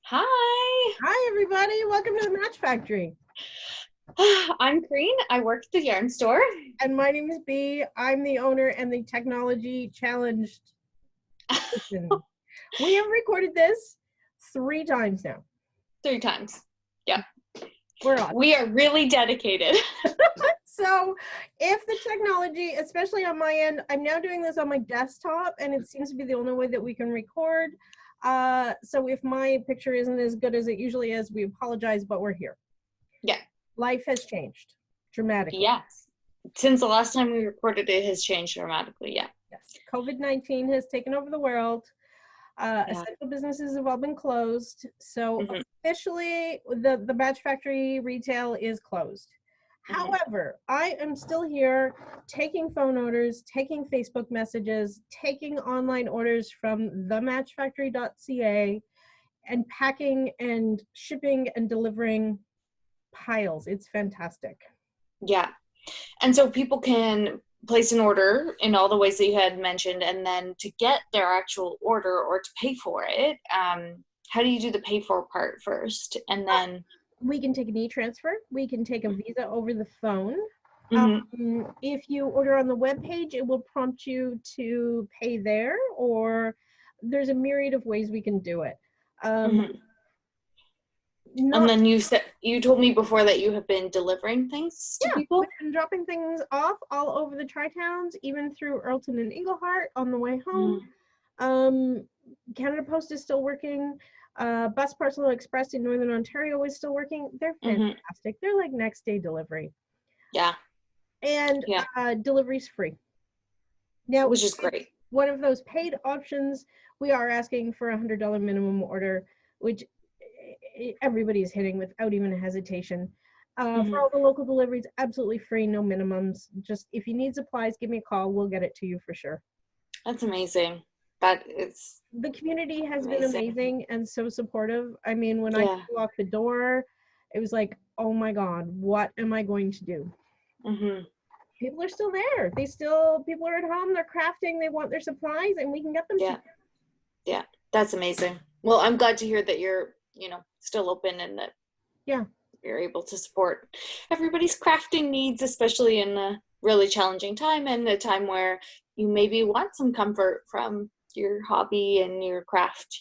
Hi, Hi, everybody. Welcome to the Match Factory. I'm Kaireen. I work at the yarn store. And my name is Bea. I'm the owner and the technology challenged person. We have recorded this 3 times now. 3 times. Yeah. We're on. We are really dedicated. So if the technology, especially on my end, I'm now doing this on my desktop, and it seems to be the only way that we can record. So if my picture isn't as good as it usually is, we apologize, but we're here. Yeah. Life has changed dramatically. Yes. Since the last time we recorded, it has changed dramatically. Yeah. Yes. COVID-19 has taken over the world. Essential businesses have all been closed. So officially, the Match Factory retail is closed. However, I am still here taking phone orders, taking Facebook messages, taking online orders from thematchfactory.ca, and packing and shipping and delivering piles. It's fantastic. Yeah. And so people can place an order in all the ways that you had mentioned, and then to get their actual order or to pay for it, how do you do the pay for part first? And then we can take an e-transfer. We can take a Visa over the phone. If you order on the web page, it will prompt you to pay there, or there's a myriad of ways we can do it. And then you told me before that you have been delivering things to people? We've been dropping things off all over the Tri-Towns, even through Earlton and Englehart on the way home. Canada Post is still working. Bus Parcel Express in Northern Ontario is still working. They're fantastic. They're like next day delivery. Yeah. And delivery's free. Now, which is great. One of those paid options, we are asking for a $100 minimum order, which everybody's hitting without even a hesitation. For all the local deliveries, absolutely free, no minimums. Just if you need supplies, give me a call. We'll get it to you for sure. That's amazing. That is. The community has been amazing and so supportive. I mean, when I walked the door, it was like, oh my God, what am I going to do? People are still there. People are at home, they're crafting, they want their supplies, and we can get them to them. Yeah, that's amazing. Well, I'm glad to hear that you're, still open and that you're able to support everybody's crafting needs, especially in a really challenging time and a time where you maybe want some comfort from your hobby and your craft,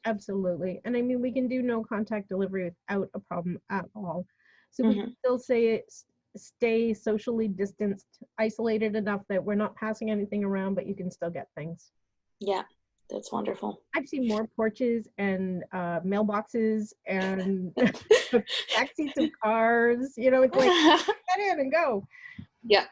Absolutely. And I mean, we can do no contact delivery without a problem at all. So we can still stay socially distanced, isolated enough that we're not passing anything around, but you can still get things. Yeah, that's wonderful. I've seen more porches and mailboxes and back seats of cars. It's like, get in and go. Yeah.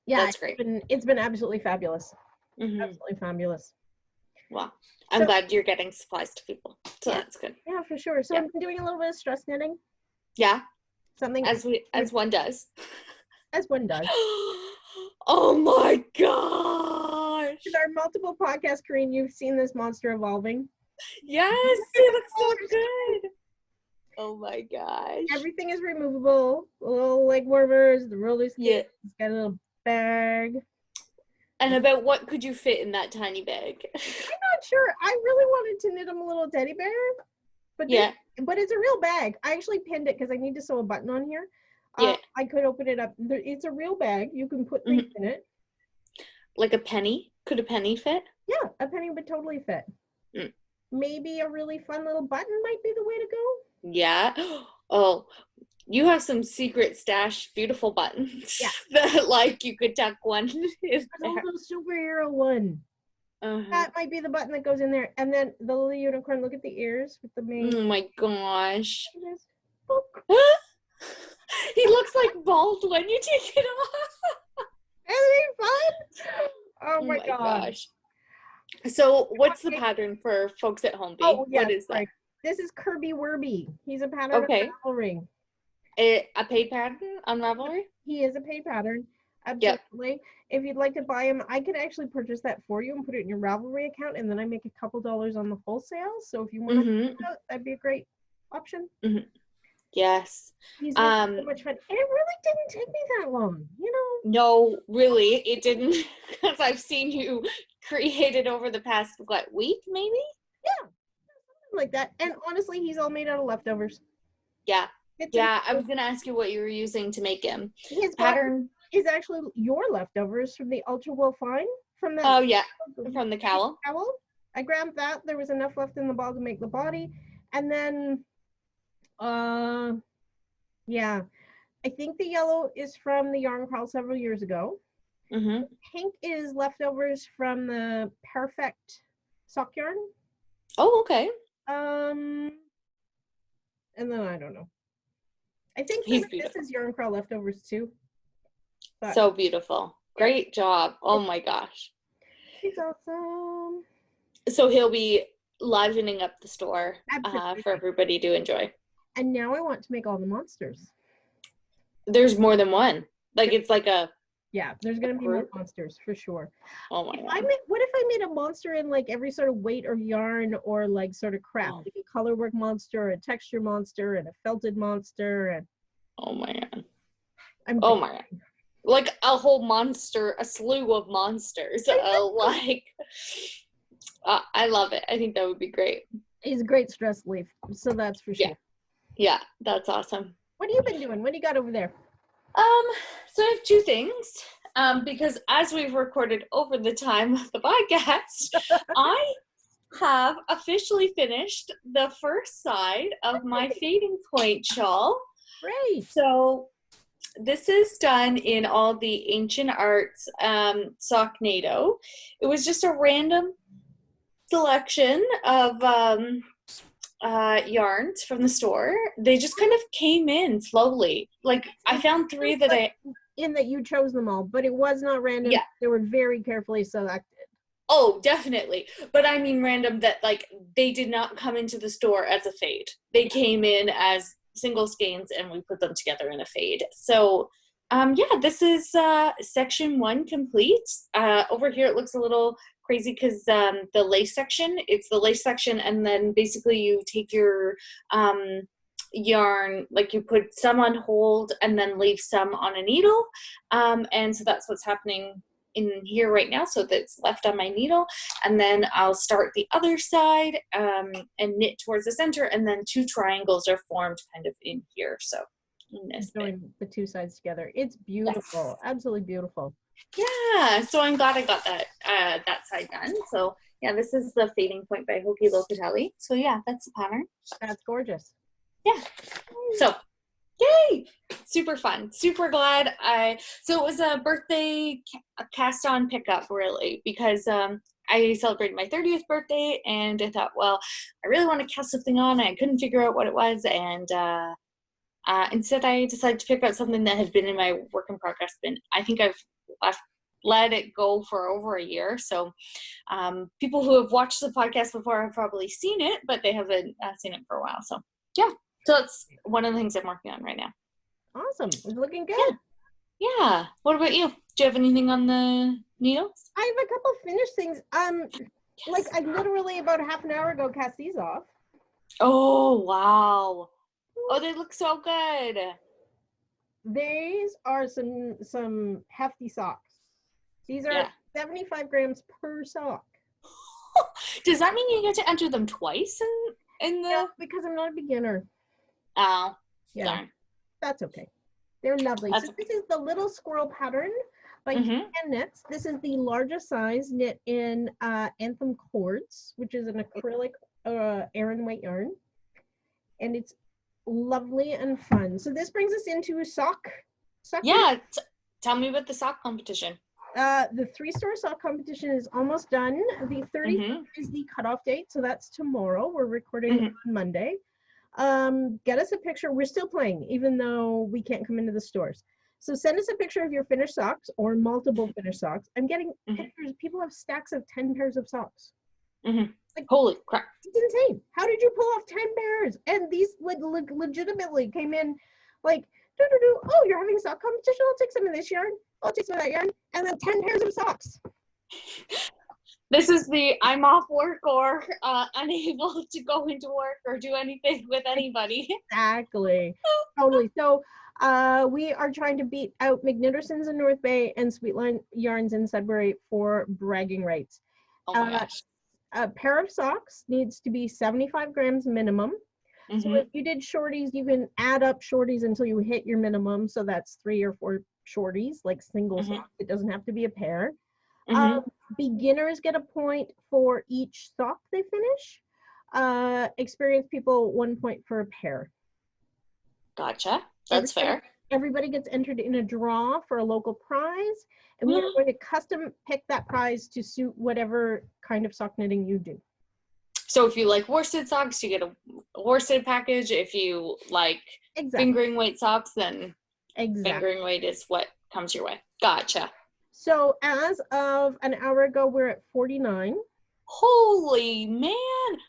Yeah, that's great. It's been absolutely fabulous. Absolutely fabulous. Wow. I'm glad you're getting supplies to people. So that's good. Yeah, for sure. So I've been doing a little bit of stress knitting. Yeah. Something as one does. As one does. Oh my gosh. In our multiple podcasts, Kaireen, you've seen this monster evolving. Yes, it looks so good. Oh my gosh. Everything is removable. Little leg warmers, the roller skates, it's got a little bag. And about what could you fit in that tiny bag? I'm not sure. I really wanted to knit him a little teddy bear. But but it's a real bag. I actually pinned it because I need to sew a button on here. I could open it up. It's a real bag. You can put things in it. Like a penny? Could a penny fit? Yeah, a penny would totally fit. Maybe a really fun little button might be the way to go. Yeah. Oh, you have some secret stash beautiful buttons. Yeah. That you could tuck one in there. A little superhero one. That might be the button that goes in there. And then the little unicorn, look at the ears with the mane. Oh my gosh. He looks like bald when you take it off. Isn't he fun? Oh my gosh. So what's the pattern for folks at home, Bea? What is that? This is Kirby Werby. He's a pattern of Ravelry. A paid pattern on Ravelry? He is a paid pattern. Absolutely. Yep. If you'd like to buy him, I could actually purchase that for you and put it in your Ravelry account, and then I make a couple dollars on the wholesale. So if you want to do that, that'd be a great option. Yes. He's so much fun. And it really didn't take me that long, No, really, it didn't. Because I've seen you create it over the past, week, maybe? Yeah. something like that. And honestly, he's all made out of leftovers. Yeah. I was gonna ask you what you were using to make him. His pattern is actually your leftovers from the Ultra Wool Fine from that. Oh yeah, from the cowl. I grabbed that. There was enough left in the ball to make the body, and then, yeah, I think the yellow is from the yarn crawl several years ago. Pink is leftovers from the Perfect sock yarn. Oh, okay. And then I don't know. I think this is yarn crawl leftovers too. But so beautiful. Great job. Oh my gosh. He's awesome. So he'll be livening up the store for everybody to enjoy. And now I want to make all the monsters. There's more than one. Like it's like a... Yeah, there's going to be more monsters for sure. Oh my God. What if I made a monster in like every sort of weight or yarn or like sort of craft? Like a colorwork monster, a texture monster, and a felted monster. And oh my God. Oh my God. Like a whole monster, a slew of monsters. I love it. I think that would be great. He's a great stress relief, so that's for sure. Yeah, that's awesome. What have you been doing? What do you got over there? So I have two things. Because as we've recorded over the time of the podcast, I have officially finished the first side of my fading point shawl. Great. So this is done in all the Ancient Arts Socknado. It was just a random selection of yarns from the store. They just kind of came in slowly. Like I found 3 that that you chose them all, but it was not random. Yeah. They were very carefully selected. Oh, definitely. But I mean random that like they did not come into the store as a fade. They came in as single skeins and we put them together in a fade. So this is section 1 complete. Over here it looks a little crazy because the lace section, it's the lace section, and then basically you take your yarn, like you put some on hold and then leave some on a needle, and so that's what's happening in here right now. So that's left on my needle, and then I'll start the other side and knit towards the center, and then 2 triangles are formed kind of in here. So join the 2 sides together. It's beautiful. Yes. Absolutely beautiful. Yeah, so I'm glad I got that that side done. So yeah, this is the Fading Point by Hoki Locatelli. So yeah, that's the pattern. That's gorgeous. Yeah. So yay! Super fun. Super glad so it was a birthday cast on pickup really, because I celebrated my 30th birthday and I thought, well, I really want to cast something on. I couldn't figure out what it was, and instead I decided to pick out something that had been in my work in progress bin. I think I've let it go for over a year. So people who have watched the podcast before have probably seen it, but they haven't seen it for a while. So yeah. So that's one of the things I'm working on right now. Awesome. It's looking good. Yeah. What about you? Do you have anything on the needles? I have a couple finished things. Yes. Like I literally about half an hour ago cast these off. Oh, wow. Oh, they look so good. These are some hefty socks. These are 75 grams per sock. Does that mean you get to enter them twice in the... Yeah, because I'm not a beginner. Oh, yeah. Darn. That's okay. They're lovely. So this is the Little Squirrel pattern by Hand Knits. This is the largest size knit in Anthem Cords, which is an acrylic Aran white yarn. And it's lovely and fun. So this brings us into a sock. Yeah, tell me about the sock competition. The 3-store sock competition is almost done. The 30th is the cutoff date, so that's tomorrow. We're recording on Monday. Get us a picture. We're still playing, even though we can't come into the stores. So send us a picture of your finished socks or multiple finished socks. I'm getting pictures. People have stacks of 10 pairs of socks. Like, holy crap. It's insane. How did you pull off 10 pairs? And these legitimately came in like, oh, you're having a sock competition? I'll take some of this yarn. I'll take some of that yarn. And then 10 pairs of socks. This is the I'm off work or unable to go into work or do anything with anybody. Exactly. Totally. So we are trying to beat out McNitterson's in North Bay and Sweetline Yarns in Sudbury for bragging rights. Oh my gosh. A pair of socks needs to be 75 grams minimum. So if you did shorties, you can add up shorties until you hit your minimum. So that's 3 or 4 shorties, like single socks. It doesn't have to be a pair. Beginners get a point for each sock they finish. Experienced people 1 point for a pair. Gotcha. That's fair. Everybody gets entered in a draw for a local prize, and we are going to custom pick that prize to suit whatever kind of sock knitting you do. So if you like worsted socks, you get a worsted package. If you like fingering weight socks, then fingering weight is what comes your way. Gotcha. So as of an hour ago, we're at 49. Holy man,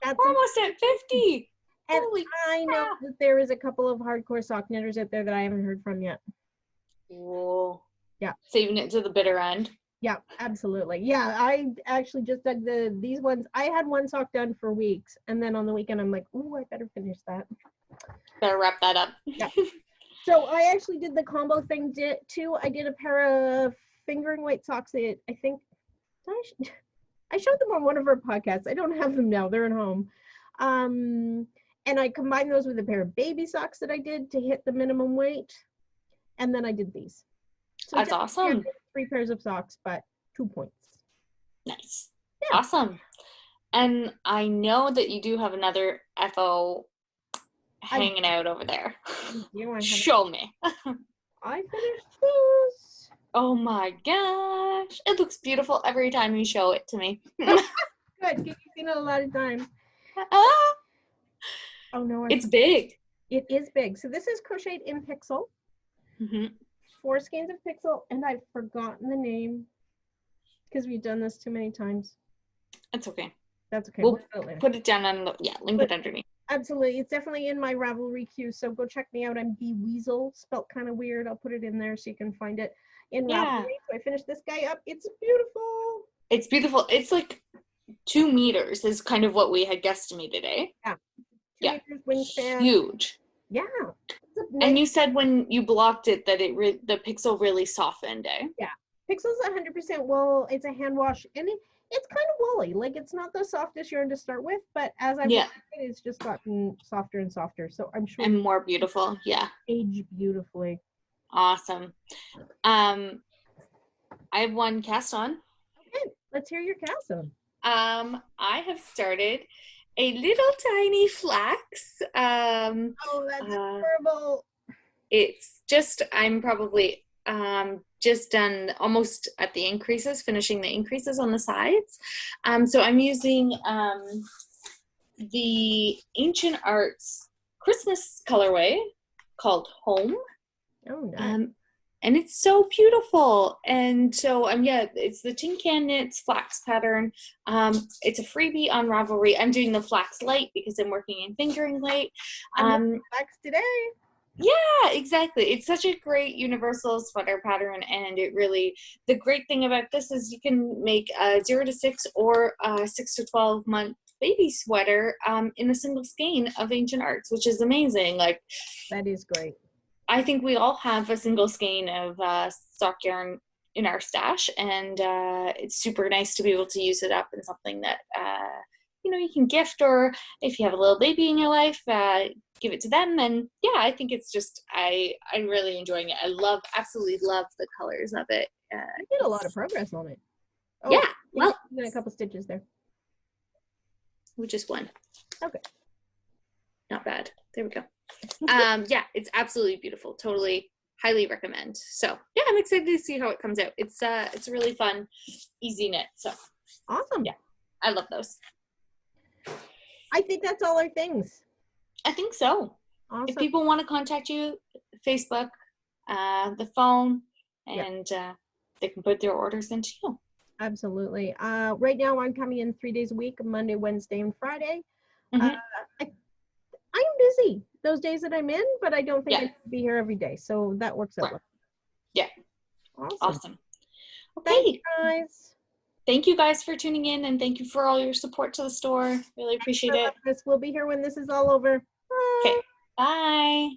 we're almost at 50. And I know that there is a couple of hardcore sock knitters out there that I haven't heard from yet. Whoa. Yeah. Saving it to the bitter end. Yeah, absolutely. Yeah, I actually just dug these ones. I had one sock done for weeks, and then on the weekend I'm like, ooh, I better finish that. Better wrap that up. Yeah. So I actually did the combo thing too. I did a pair of fingering weight socks that I think I showed them on one of our podcasts. I don't have them now. They're at home. And I combined those with a pair of baby socks that I did to hit the minimum weight. And then I did these. So that's awesome. 3 pairs of socks, but 2 points. Nice. Yeah. Awesome. And I know that you do have another FO hanging out over there. Show me. I finished this. Oh my gosh. It looks beautiful every time you show it to me. Good. You've seen it a lot of times. Oh no. It's big. It is big. So this is crocheted in Pixel. 4 skeins of Pixel, and I've forgotten the name because we've done this too many times. That's okay. That's okay. We'll put it down on the, link it underneath. Absolutely. It's definitely in my Ravelry queue, so go check me out. I'm Beaweezil, spelled kind of weird. I'll put it in there so you can find it in Ravelry. So I finished this guy up. It's beautiful. It's beautiful. It's like 2 meters is kind of what we had guesstimated, eh? Yeah. 2 meters wingspan. Huge. Yeah. Nice. And you said when you blocked it that the pixel really softened, eh? Yeah. Pixel's 100% wool. It's a hand wash, and it's kind of woolly. Like, it's not the softest yarn to start with, but as I've worked it, it's just gotten softer and softer. So I'm sure. And more beautiful. Yeah. Age beautifully. Awesome. I have one cast on. Okay, let's hear your cast on. I have started a little tiny flax. Oh, that's adorable. It's just, I'm probably just done almost at the increases, finishing the increases on the sides. So I'm using the Ancient Arts Christmas colorway called Home. Oh, nice. And it's so beautiful. And so, it's the Tin Can Knits Flax pattern. It's a freebie on Ravelry. I'm doing the Flax Light because I'm working in fingering weight. Flax today. Yeah, exactly. It's such a great universal sweater pattern. And it really, the great thing about this is you can make a 0 to 6 or a 6 to 12 month baby sweater in a single skein of Ancient Arts, which is amazing. Like, that is great. I think we all have a single skein of sock yarn in our stash, and it's super nice to be able to use it up in something that you can gift, or if you have a little baby in your life, give it to them. And I think it's just I'm really enjoying it. I absolutely love the colors of it. You did a lot of progress on it. Oh, yeah, well, a couple stitches there. Just one. Okay, not bad. There we go. It's absolutely beautiful. Totally, highly recommend. So I'm excited to see how it comes out. It's a really fun, easy knit. So awesome. Yeah, I love those. I think that's all our things. I think so. Awesome. If people want to contact you, Facebook, the phone, and they can put their orders into you. Absolutely. Right now I'm coming in 3 days a week, Monday, Wednesday, and Friday. I'm busy those days that I'm in, but I don't think I can be here every day. So that works out well. Yeah. Awesome. Okay. Thanks, guys. Thank you guys for tuning in, and thank you for all your support to the store. Really appreciate it. We'll be here when this is all over. Bye. Okay. Bye.